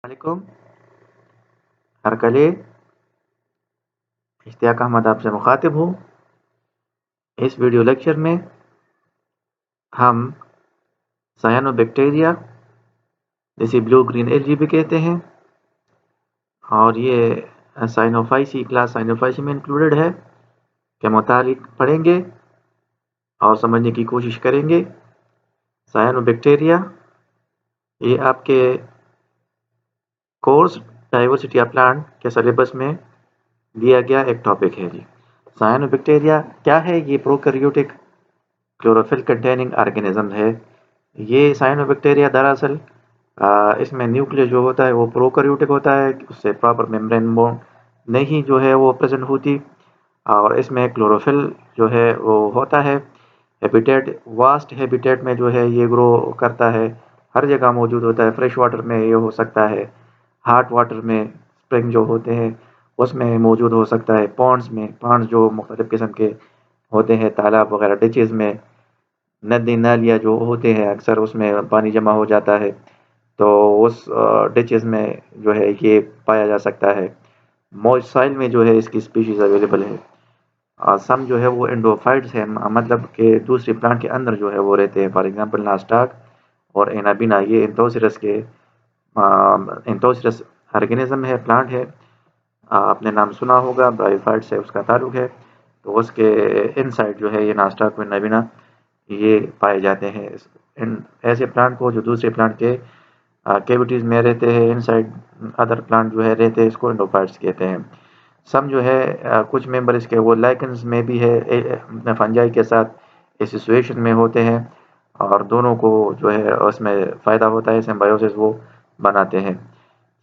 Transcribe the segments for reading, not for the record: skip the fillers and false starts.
वालेकुम। हरकले इश्तियाक अहमद आपसे मुखातिब हूँ। इस वीडियो लेक्चर में हम सायानोबैक्टीरिया जिसे ब्लू ग्रीन एलगी भी कहते हैं और ये साइनोफाइसी क्लास साइनोफाइसी में इंक्लूडेड है के मुतालिक पढ़ेंगे और समझने की कोशिश करेंगे। सायानोबैक्टीरिया ये आपके कोर्स डाइवर्सिटी ऑफ प्लांट के सिलेबस में दिया गया एक टॉपिक है जी। सायानोबैक्टीरिया क्या है? ये प्रोकैरियोटिक क्लोरोफिल कंटेनिंग ऑर्गेनिज्म है। ये साइनोबैक्टीरिया दरअसल इसमें न्यूक्लियस जो होता है वो प्रोकैरियोटिक होता है, उससे प्रॉपर मेम्ब्रेन बॉन्ड नहीं जो है वो प्रेजेंट होती और इसमें क्लोरोफिल जो है वो होता है। हैबिटेट वास्ट हैबिटेट में जो है ये ग्रो करता है, हर जगह मौजूद होता है। फ्रेश वाटर में ये हो सकता है, हॉट वाटर में स्प्रिंग जो होते हैं उसमें मौजूद हो सकता है, पॉन्ड्स जो मुख्तलिफ किस्म के होते हैं, तालाब वगैरह, डिचेस में, नदी नालियाँ जो होते हैं अक्सर उसमें पानी जमा हो जाता है, तो उस डिचेस में जो है ये पाया जा सकता है। मॉइस्ट सॉइल में जो है इसकी स्पीशीज अवेलेबल है। सम जो है वो एंडोफाइट्स हैं, मतलब कि दूसरे प्लांट के अंदर जो है वो रहते हैं। फॉर एग्जांपल नास्टाक और एनाबिना, ये इंथोसिरस के इंथोसिरस ऑर्गेनिज्म है, प्लांट है। आपने नाम सुना होगा, ब्रायोफाइट से उसका ताल्लुक है, तो उसके इनसाइड जो है ये नास्टाक और एनाबिना ये पाए जाते हैं। इन ऐसे प्लांट को जो दूसरे प्लांट के कैविटीज़ में रहते हैं, इनसाइड अदर प्लांट जो है रहते हैं, इसको एंडोफाइट्स कहते हैं। सम जो है कुछ मेंबर इसके वो लाइकेंस में भी है, फंजाई के साथ एसोसिएशन में होते हैं और दोनों को जो है उसमें फ़ायदा होता है, सिम्बायोसिस वो बनाते हैं।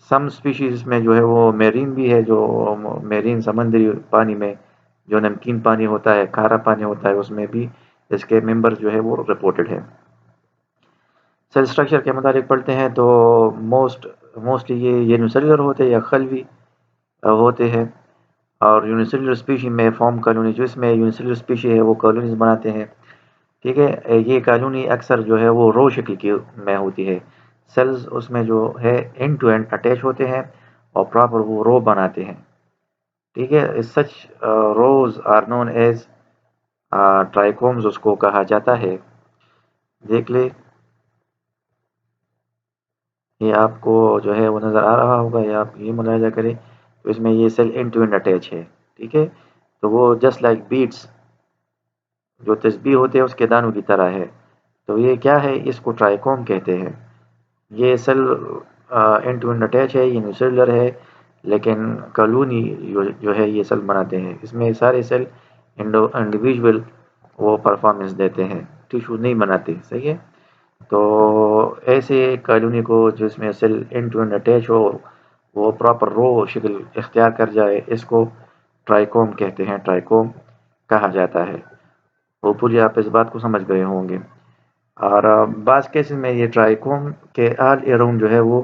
सम स्पीशीज़ में जो है वो मेरीन भी है, जो मेरीन समुद्री पानी में जो नमकीन पानी होता है, खारा पानी होता है, उसमें भी इसके मेंबर जो है वो रिपोर्टेड है। सेल स्ट्रक्चर के मुताबिक पढ़ते हैं तो मोस्टली ये यूनिसेलुलर होते हैं या खलवी होते हैं और यूनिसेलुलर स्पीशी में फॉर्म कॉलोनी, जो इसमें यूनिसेलुलर स्पीशी है वो कॉलोनीज बनाते हैं। ठीक है, ये कॉलोनी अक्सर जो है वो रो शक्ल की में होती है। सेल्स उसमें जो है एंड टू एंड अटैच होते हैं और प्रॉपर वो रो बनाते हैं। ठीक है, सच रोज आर नोन एज ट्राइकोम्स उसको कहा जाता है। देख ले, ये आपको जो है वो नज़र आ रहा होगा, या आप ये मुलाहिजा करें तो इसमें ये cell end to end attach है। ठीक है, तो वो जस्ट लाइक बीट्स जो तस्बीह होते हैं उसके दानों की तरह है। तो ये क्या है, इसको ट्राइकोम कहते हैं। ये cell end to end attach है, यूनिसेलुलर है, लेकिन कॉलोनी जो है ये सेल बनाते हैं। इसमें सारे सेल इंडिविजुअल वो परफॉर्मेंस देते हैं, टिश्यू नहीं बनाते। सही है, तो ऐसे कॉलोनी को जिसमें cell end to end attach हो, वो प्रॉपर रो शक्ल इख्तियार कर जाए, इसको ट्राइकोम कहते हैं, ट्राइकोम कहा जाता है। होपफुली आप इस बात को समझ गए होंगे। और बाज़ केसेस में ये ट्राइकोम के ऑल अराउंड जो है वो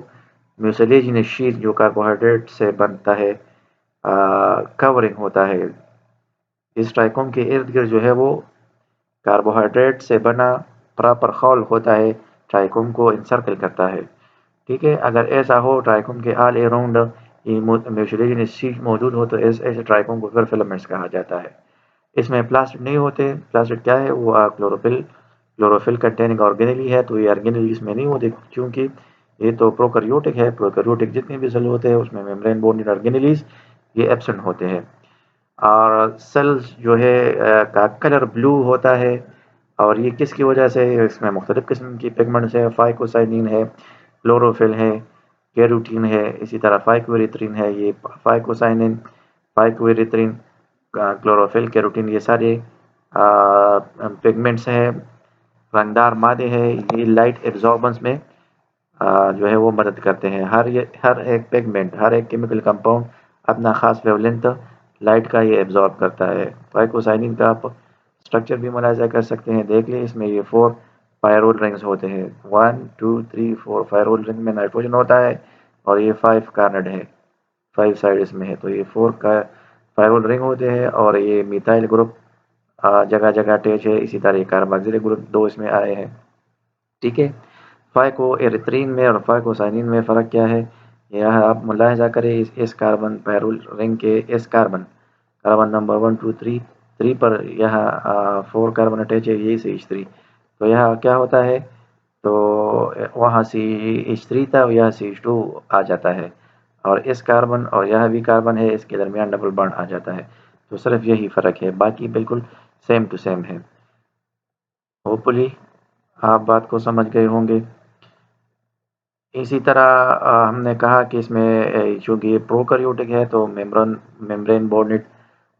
म्यूसिलेजिनस शीट जो कार्बोहाइड्रेट से बनता है कवरिंग होता है। इस ट्राइकोम के इर्द गिर्द जो है वो कार्बोहाइड्रेट से बना प्रॉपर खौल होता है, ट्राइकोम को इंसर्कल करता है। ठीक है, अगर ऐसा हो ट्राइकोम के ऑल अराउंड म्यूसिलेजिनस शीट मौजूद हो तो ऐसे ट्राइकोम को फिर फिलामेंट्स कहा जाता है। इसमें प्लास्टिड नहीं होते। प्लास्टिड क्या है, वो क्लोरोफिल कंटेनिंग ऑर्गेनेली है, तो ये ऑर्गेनेली इसमें नहीं होते क्योंकि ये तो प्रोकैरियोटिक है। प्रोकैरियोटिक जितने भी सेल होते हैं उसमें मेम्ब्रेन बॉन्डेड ऑर्गेनेलीज ये एब्सेंट होते हैं। और सेल्स जो है का कलर ब्लू होता है, और ये किसकी वजह से? इसमें मुख्तलिफ किस्म की पिगमेंट्स है, फाइकोसाइनिन है, क्लोरोफिल है, कैरोटीन है, इसी तरह फाइकोएरिथ्रिन है। ये फाइकोसाइनिन, फाइकोएरिथ्रिन, क्लोरोफिल, कैरोटीन, ये सारे पिगमेंट्स हैं, रंगदार मादे हैं। ये लाइट एब्जॉर्बेंस में जो है वो मदद करते हैं। हर एक पिगमेंट, हर एक केमिकल कंपाउंड अपना ख़ास वेवलेंथ लाइट का ये एब्जॉर्ब करता है। फाइकोसाइनिन का आप स्ट्रक्चर भी मुलाहिजा कर सकते हैं, देख लें। इसमें ये 4 पायरोल रिंग्स होते हैं, 1 2 3 4। पायरोल रिंग में नाइट्रोजन होता है और ये 5 कार्बन है, 5 साइड इसमें है, तो ये 4 का पायरोल रिंग होते हैं। और ये मिथाइल ग्रुप जगह जगह अटैच है। इसी तरह कार्बोक्सिलिक ग्रुप 2 इसमें आए हैं। ठीक है, फाइको एरिथ्रीन में और फाइकोसाइनिन में फ़र्क क्या है? यह आप मुलाहिजा करें इस कार्बन पैरुल रिंग के इस कार्बन नंबर 1 2 3 3 पर यहाँ 4 कार्बन अटैच है, यही से H3। तो यहाँ क्या होता है, तो वहाँ से H3 था, यहाँ से H2 आ जाता है, और इस कार्बन और यह भी कार्बन है, इसके दरमियान डबल बॉन्ड आ जाता है। तो सिर्फ यही फ़र्क है, बाकी बिल्कुल सेम टू सेम है। होपफुली आप बात को समझ गए होंगे। इसी तरह हमने कहा कि इसमें चूँकि ये प्रोकैरियोटिक है तो मेम्ब्रेन बॉर्निड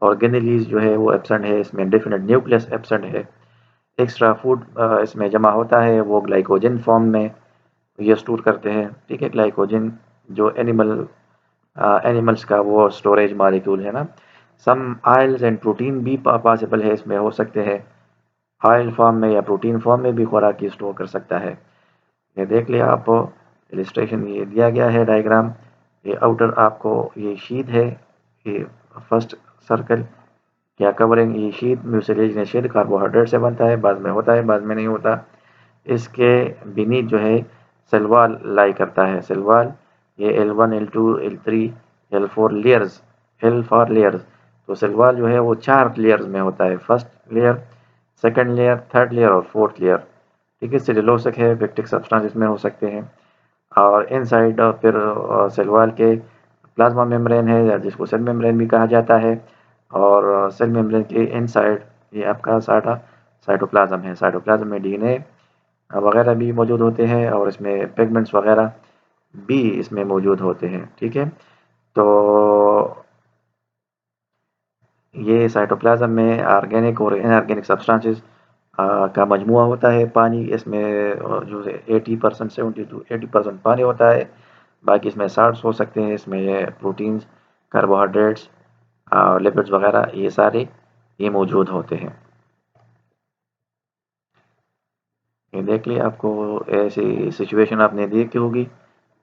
ऑर्गेनेलीज जो है वो एब्सेंट है, इसमें डेफिनेट न्यूक्लियस एब्सेंट है। एक्स्ट्रा फूड इसमें जमा होता है, वो ग्लाइकोजन फॉर्म में ये स्टोर करते हैं। ठीक है, ग्लाइकोजन जो एनिमल्स का वो स्टोरेज मॉलिक्यूल है ना। सम ऑयल्स एंड प्रोटीन भी पॉसिबल है, इसमें हो सकते हैं ऑयल फॉर्म में या प्रोटीन फॉर्म में भी खुराक की स्टोर कर सकता है। ये देख लिया आप, इलिस्ट्रेशन ये दिया गया है डायग्राम। ये आउटर आपको ये शीट है, ये फर्स्ट सर्कल क्या कवरिंग, ये शीट म्यूसिलेजिनेशन कार्बोहाइड्रेट से बनता है, बाद में होता है, बाद में नहीं होता। इसके बीनीथ जो है सेल वॉल लाई करता है, सेल वॉल ये L1 L2 L3 L4 layers, L for layers. तो सेल वॉल जो है वो 4 लेयर्स में होता है, first layer, second layer, third layer और फोर्थ लेयर। ठीक है, सेलुलोसिक है, पेक्टिक सब्सटेंस इसमें हो सकते हैं। और इनसाइड फिर सेल वॉल के प्लाज्मा मेम्ब्रेन है, या जिसको सेल मेम्ब्रेन भी कहा जाता है। और सेल मेम्ब्रेन के इनसाइड ये आपका साइटोप्लाज्म है, साइटोप्लाज्म में DNA वगैरह भी मौजूद होते हैं, और इसमें पिगमेंट्स वगैरह भी इसमें मौजूद होते हैं। ठीक है, तो ये साइटोप्लाज्म में ऑर्गेनिक और इनऑर्गेनिक सब्सटेंसेस का मजमुआ होता है। पानी इसमें जो है 80% 70 to 80% पानी होता है, बाकी इसमें साल्ट्स हो सकते हैं, इसमें प्रोटीन्स, कार्बोहाइड्रेट्स और लिपिड्स वगैरह ये सारे ये मौजूद होते हैं। ये देख लिया, आपको ऐसी सिचुएशन आपने देखी होगी।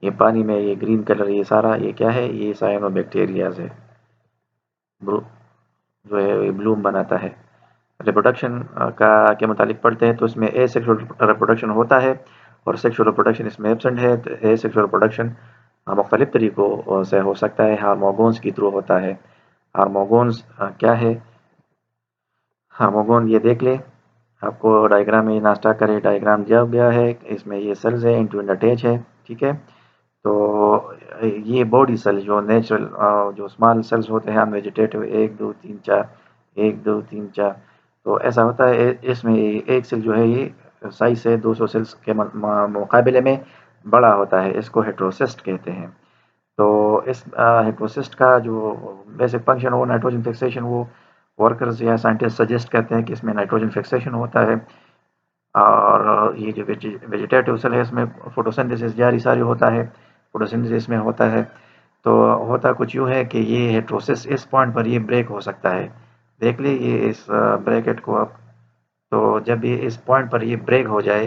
ये पानी में ये ग्रीन कलर ये सारा ये क्या है, ये साइनोबैक्टीरियाज है, जो है ब्लूम बनाता है। रिप्रोडक्शन का के मुतालिक पढ़ते हैं तो इसमें ए सेक्सुअल रिप्रोडक्शन होता है और सेक्सुअल रिप्रोडक्शन इसमें एब्सेंट है। तो ए सेक्सुअल रिप्रोडक्शन मुख्तलिफ तरीक़ों से हो सकता है, हार्मोगोन्स के थ्रू होता है। हार्मोगोन्स क्या है, हार्मोगोन ये देख ले, आपको डायग्राम में नाश्ता करे, डायग्राम दिया गया है, इसमें ये सेल्स है, इंटू अटैच है। ठीक है, तो ये बॉडी सेल जो नेचुरल जो स्मॉल सेल्स होते हैं वेजिटेटिव 1 2 3 4 1 2 3 4, तो ऐसा होता है इसमें एक सेल जो है ये साइज से 200 सेल्स के मुकाबले में बड़ा होता है, इसको हेट्रोसिस्ट कहते हैं। तो इस हेट्रोसिस्ट का जो बेसिक फंक्शन वो नाइट्रोजन फिक्सेशन, वो वर्कर्स या साइंटिस्ट सजेस्ट करते हैं कि इसमें नाइट्रोजन फिक्सेशन होता है। और ये जो वेजिटेटिव सेल है इसमें फोटोसिंथेसिस जारी सारी होता है, फोटोसिंथेसिस में होता है। तो होता कुछ यूँ है कि ये हेट्रोसिस इस पॉइंट पर ये ब्रेक हो सकता है। देख ली ये इस ब्रैकेट को आप, तो जब ये इस पॉइंट पर ये ब्रेक हो जाए,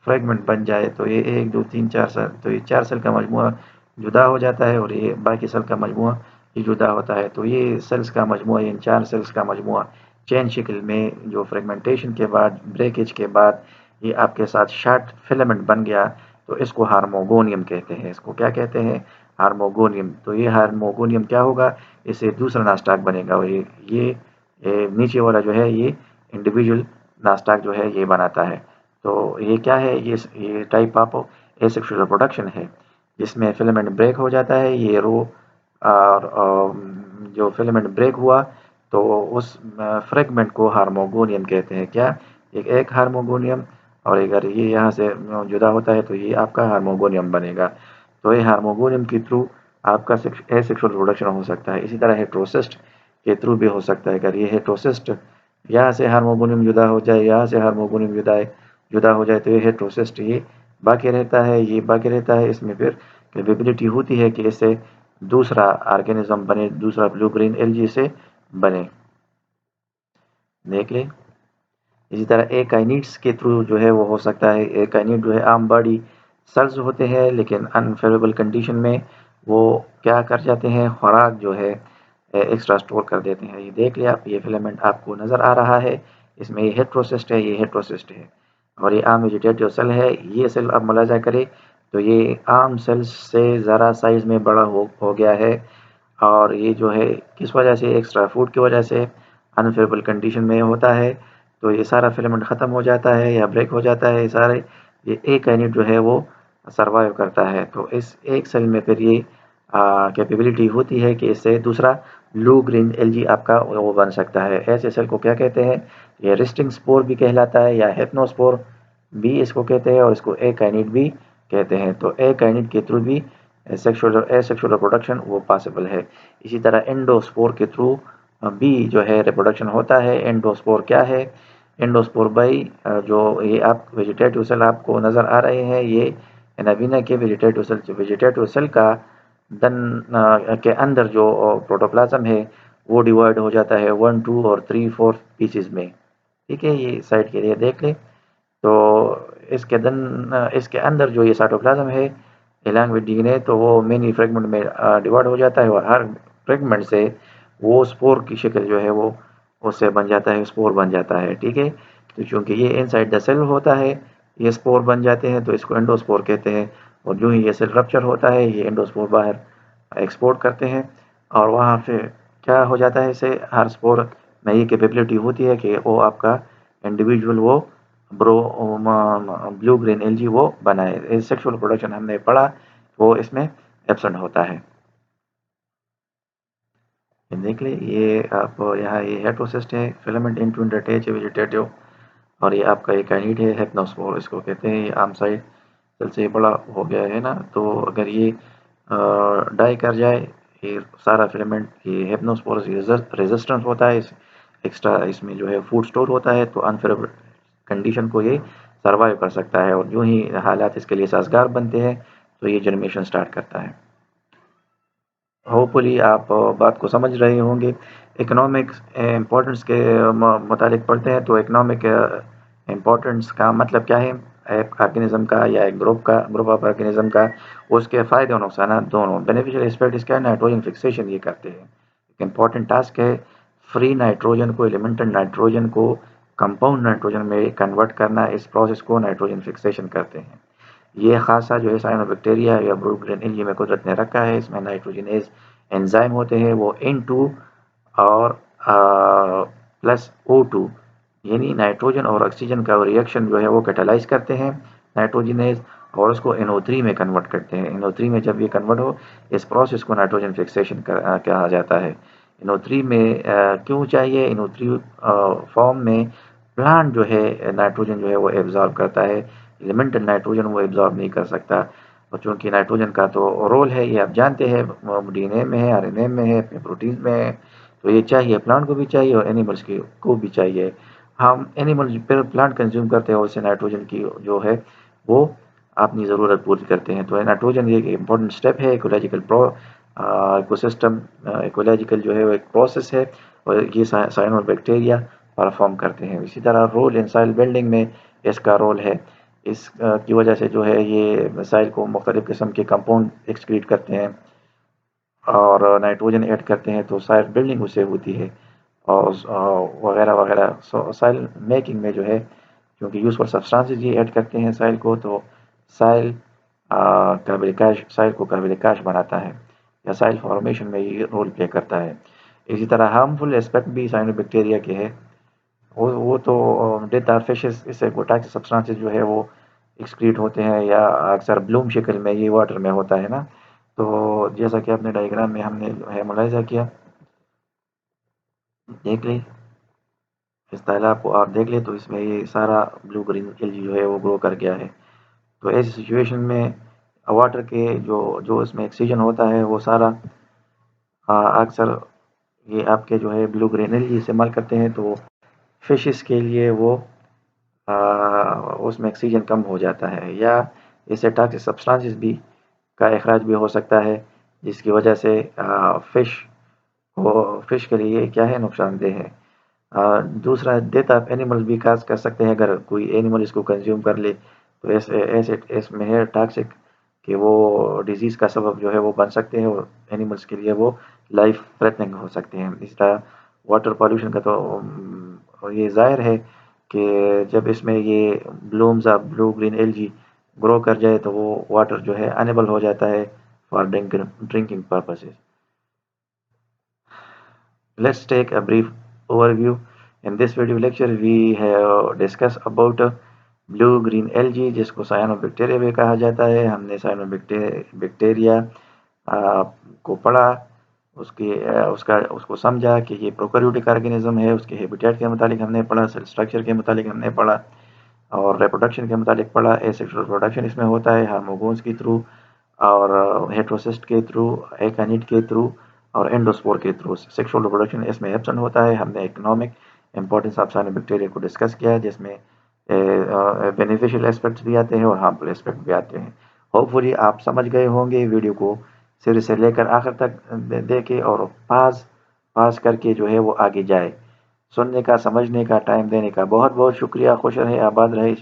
फ्रेगमेंट बन जाए, तो ये 1 2 3 4 सेल, तो ये 4 सेल का मजमुआ जुदा हो जाता है, और ये बाकी सेल का मजमुआ ये जुदा होता है। तो ये सेल्स का मजमुआ, इन 4 सेल्स का मजमुआ चेन शक्ल में जो फ्रेगमेंटेशन के बाद, ब्रेकेज के बाद ये आपके साथ शॉर्ट फिलामेंट बन गया, तो इसको हार्मोगोनियम कहते हैं। इसको क्या कहते हैं, हार्मोगोनियम। तो ये हार्मोगोनियम क्या होगा, इससे दूसरा नास्टाक बनेगा, और ये नीचे वाला जो है ये इंडिविजुअल नास्टाक जो है ये बनाता है। तो ये क्या है, ये टाइप ऑफ एसेक्सुअल रिप्रोडक्शन है, जिसमें फिलामेंट ब्रेक हो जाता है। ये रो और जो फिलामेंट ब्रेक हुआ तो उस फ्रेगमेंट को हार्मोगोनियम कहते हैं। क्या, एक हार्मोगोनियम, और अगर ये यहाँ से जुदा होता है तो ये आपका हार्मोगोनियम बनेगा। तो ये हार्मोगोनियम के थ्रू आपका एसेक्सुअल रिप्रोडक्शन हो सकता है। इसी तरह हेट्रोसिस्ट के थ्रू भी हो सकता है। अगर ये हेट्रोसिस्ट यहाँ से हार्मोगोनियम जुदा हो जाए, यहाँ से हार्मोगोनियम जुदा हो जाए, तो ये हेट्रोसिस्ट ये बाकी रहता है, ये बाकी रहता है। इसमें फिर कैपेबिलिटी होती है कि इससे दूसरा ऑर्गेनिज्म बने, दूसरा ब्लू ग्रीन एलगी से बने। देख ले, इसी तरह एकाइनिड्स के थ्रू जो है वो हो सकता है। एकाइनिड जो है आम बॉडी सेल्स होते हैं, लेकिन अनफेवरेबल कंडीशन में वो क्या कर जाते हैं, खुराक जो है एक्स्ट्रा स्टोर कर देते हैं। ये देख लिया आप, ये फिलामेंट आपको नज़र आ रहा है, इसमें ये हेट्रोसिस्ट है, ये हेट्रोसिस्ट है, और ये आम वेजिटेटिव सेल है। ये सेल आप मुलाजा करें तो ये आम सेल्स से ज़रा साइज़ में बड़ा हो गया है, और ये जो है किस वजह से, एक्स्ट्रा फूड की वजह से अनफेवरेबल कंडीशन में होता है, तो ये सारा फिलामेंट ख़त्म हो जाता है या ब्रेक हो जाता है, ये एक यूनिट जो है वो सर्वाइव करता है। तो इस एक सेल में फिर ये कैपेबिलिटी होती है कि इससे दूसरा ब्लू ग्रीन एल्गी आपका वो बन सकता है। ऐसे सेल को क्या कहते हैं? ये रेस्टिंग स्पोर भी कहलाता है, या हेप्नोस्पोर भी इसको कहते हैं, और इसको एकाइनिड भी कहते हैं। तो एकाइनिड के थ्रू भी सेक्सुअल एसेक्सुअल रिप्रोडक्शन वो पॉसिबल है। इसी तरह एंडोस्पोर के थ्रू भी जो है रिप्रोडक्शन होता है। एंडोस्पोर क्या है? एंडोस्पोर बाई जो ये आप वेजिटेटिव सेल आपको नज़र आ रहे हैं, ये नवीना के वेजिटेटिव सेल का दन के अंदर जो प्रोटोप्लाज्म है वो डिवाइड हो जाता है 1, 2 और 3, 4 पीसेस में। ठीक है, ये साइड के लिए देख लें। तो इसके अंदर जो ये साइटोप्लाज्म है अलॉन्ग विद डीएनए, तो वो मेनी फ्रेगमेंट में डिवाइड हो जाता है, और हर फ्रेगमेंट से वो स्पोर की शक्ल जो है वो उससे बन जाता है, स्पोर बन जाता है। ठीक है, तो चूंकि ये इनसाइड द सेल होता है, ये स्पोर बन जाते हैं, तो इसको एंडोस्पोर कहते हैं। और जो ही ये सेल रप्चर होता है, ये एंडोस्पोर बाहर एक्सपोर्ट करते हैं, और वहाँ पे क्या हो जाता है, इसे हर स्पोर में ये कैपेबिलिटी होती है कि वो आपका इंडिविजुअल वो ब्रो ब्लू ग्रीन एलजी वो बनाए। सेक्सुअल प्रोडक्शन हमने पढ़ा, वो इसमें एब्सेंट होता है। ये देख ले, ये आप यहाँ ये हेटेरोसिस्ट है, फिलामेंट इनटू अटैच है वेजिटेटिव, और ये आपका एक काइनिड है हेप्नोस्पोर इसको कहते हैं। ये आम साइड सेल से बड़ा हो गया है ना, तो अगर ये डाई कर जाए ये सारा फिलामेंट, ये हेप्नोस्पोर रेजिस्टेंस होता है, एक्स्ट्रा इसमें जो है फूड स्टोर होता है, तो अनफेवरेबल कंडीशन को ये सर्वाइव कर सकता है, और जो ही हालात इसके लिए साजगार बनते हैं तो ये जर्मिनेशन स्टार्ट करता है। होपफुली आप बात को समझ रहे होंगे। इकोनॉमिक इम्पोर्टेंस के मुतालिक पढ़ते हैं, तो इकोनॉमिक इम्पोर्टेंस का मतलब क्या है? एक ऑर्गेनिज्म का या एक ग्रुप ऑफ ऑर्गेनिज्म का, उसके फ़ायदे और नुकसान दोनों। बेनिफिशियल एस्पेक्ट इसका है नाइट्रोजन फिक्सेशन ये करते हैं। एक इम्पॉर्टेंट टास्क है फ्री नाइट्रोजन को, एलिमेंटल नाइट्रोजन को कंपाउंड नाइट्रोजन में कन्वर्ट करना, इस प्रोसेस को नाइट्रोजन फिक्सेशन कहते हैं। ये खासा जो है साइनोबैक्टीरिया या ब्लू ग्रीन एल्गी में कुदरत ने रखा है। इसमें नाइट्रोजनेज एंजाइम होते हैं, वो N2 और प्लस O2 यानी नाइट्रोजन और ऑक्सीजन का रिएक्शन जो है वो कैटालाइज करते हैं नाइट्रोजनेज, और उसको NO3 में कन्वर्ट करते हैं। NO3 में जब ये कन्वर्ट हो, इस प्रोसेस को नाइट्रोजन फिक्सेशन कहा जाता है। NO3 में क्यों चाहिए? NO3 फॉर्म में प्लांट जो है नाइट्रोजन जो है वो एब्जॉर्ब करता है, एलिमेंटल नाइट्रोजन वो एब्जॉर्ब नहीं कर सकता। और चूंकि नाइट्रोजन का तो रोल है ये आप जानते हैं, डीएनए में है, आरएनए में है, अपने प्रोटीन में है, तो ये चाहिए, प्लांट को भी चाहिए और एनिमल्स को भी चाहिए। हम एनिमल पर प्लांट कंज्यूम करते हैं, उससे नाइट्रोजन की जो है वो अपनी ज़रूरत पूरी करते हैं। तो नाइट्रोजन ये एक इम्पोर्टेंट स्टेप है इकोलॉजिकल इकोसिस्टम, इकोलॉजिकल जो है वो एक प्रोसेस है, और ये साइनो बैक्टीरिया परफॉर्म करते हैं। इसी तरह रोल इन सॉइल बिल्डिंग में इसका रोल है। इस की वजह से जो है ये साइल को मुख्तलिफ़ किस्म के कंपाउंड एक्सक्रीट करते हैं और नाइट्रोजन ऐड करते हैं, तो सॉइल बिल्डिंग उससे होती है, और वगैरह वगैरह। सॉइल मेकिंग में जो है क्योंकि यूजफुल सब्सटेंसेस ये ऐड करते हैं साइल को, तो साइल काबिल काश साइल को काबिल काश बनाता है, या साइल फॉर्मेशन में ये रोल प्ले करता है। इसी तरह हार्मफुल एस्पेक्ट भी साइनोबैक्टीरिया के है। वो तो डेथ आर फिशेस, इससे टॉक्सिक सब्सटेंसेस जो है वो एक्सक्रीट होते हैं, या अक्सर ब्लूम शक्ल में ये वाटर में होता है ना। तो जैसा कि आपने डायग्राम में हमने जो है मुलाहिजा किया, देख ले इस तालाब को आप देख ले, तो इसमें ये सारा ब्लू ग्रीन एल्गी जो है वो ग्रो कर गया है। तो ऐसी सिचुएशन में वाटर के जो जो इसमें ऑक्सीजन होता है वो सारा अक्सर ये आपके जो है ब्लू ग्रीन एल्गी इस्तेमाल करते हैं, तो फिशेस के लिए वो आ, उसमें ऑक्सीजन कम हो जाता है, या इससे टॉक्सिक सब्सटेंसेस भी का अखराज भी हो सकता है, जिसकी वजह से फिश के लिए क्या है, नुकसानदेह है। दूसरा, डेथ ऑफ एनिमल्स भी काज कर सकते हैं, अगर कोई एनिमल इसको कंज्यूम कर ले, तो ऐसे ऐसे इसमें है टॉक्सिक कि वो डिजीज़ का सबब जो है वो बन सकते हैं, और एनिमल्स के लिए वो लाइफ थ्रेटनिंग हो सकते हैं। इस तरह वाटर पॉल्यूशन का तो ये ज़ाहिर है कि जब इसमें ये blooms of blue green algae grow कर जाए तो वो वाटर जो है अनेबल हो जाता है for drinking purposes. Let's take a brief overview. In this video lecture, we have discussed about blue green algae जिसको साइनोबैक्टीरिया भी कहा जाता है। हमने साइनोबैक्टीरिया को पढ़ा, उसको समझा कि ये प्रोकैरियोटिक ऑर्गेनिज्म है, उसके हैबिटेट के मुतालिक हमने पढ़ा, सेल स्ट्रक्चर के मुतालिक हमने पढ़ा और रिप्रोडक्शन के मुतालिक पढ़ा। एसेक्सुअल प्रोडक्शन इसमें होता है हार्मोगोन्स के थ्रू और हेटेरोसिस्ट के थ्रू, एकानिड के थ्रू और एंडोस्पोर के थ्रू। सेक्सुअल रिप्रोडक्शन इसमें एब्सेंट होता है। हमने इकोनॉमिक इंपॉर्टेंस ऑफ साइनोबैक्टीरिया को डिस्कस किया जिसमें बेनिफिशियल एस्पेक्ट्स भी आते हैं और हार्मफुल एस्पेक्ट भी आते हैं। होपफुली आप समझ गए होंगे। वीडियो को शुरू से लेकर आखिर तक देखें और पास करके जो है वो आगे जाए। सुनने का, समझने का, टाइम देने का बहुत बहुत शुक्रिया। खुश रहे, आबाद रहे।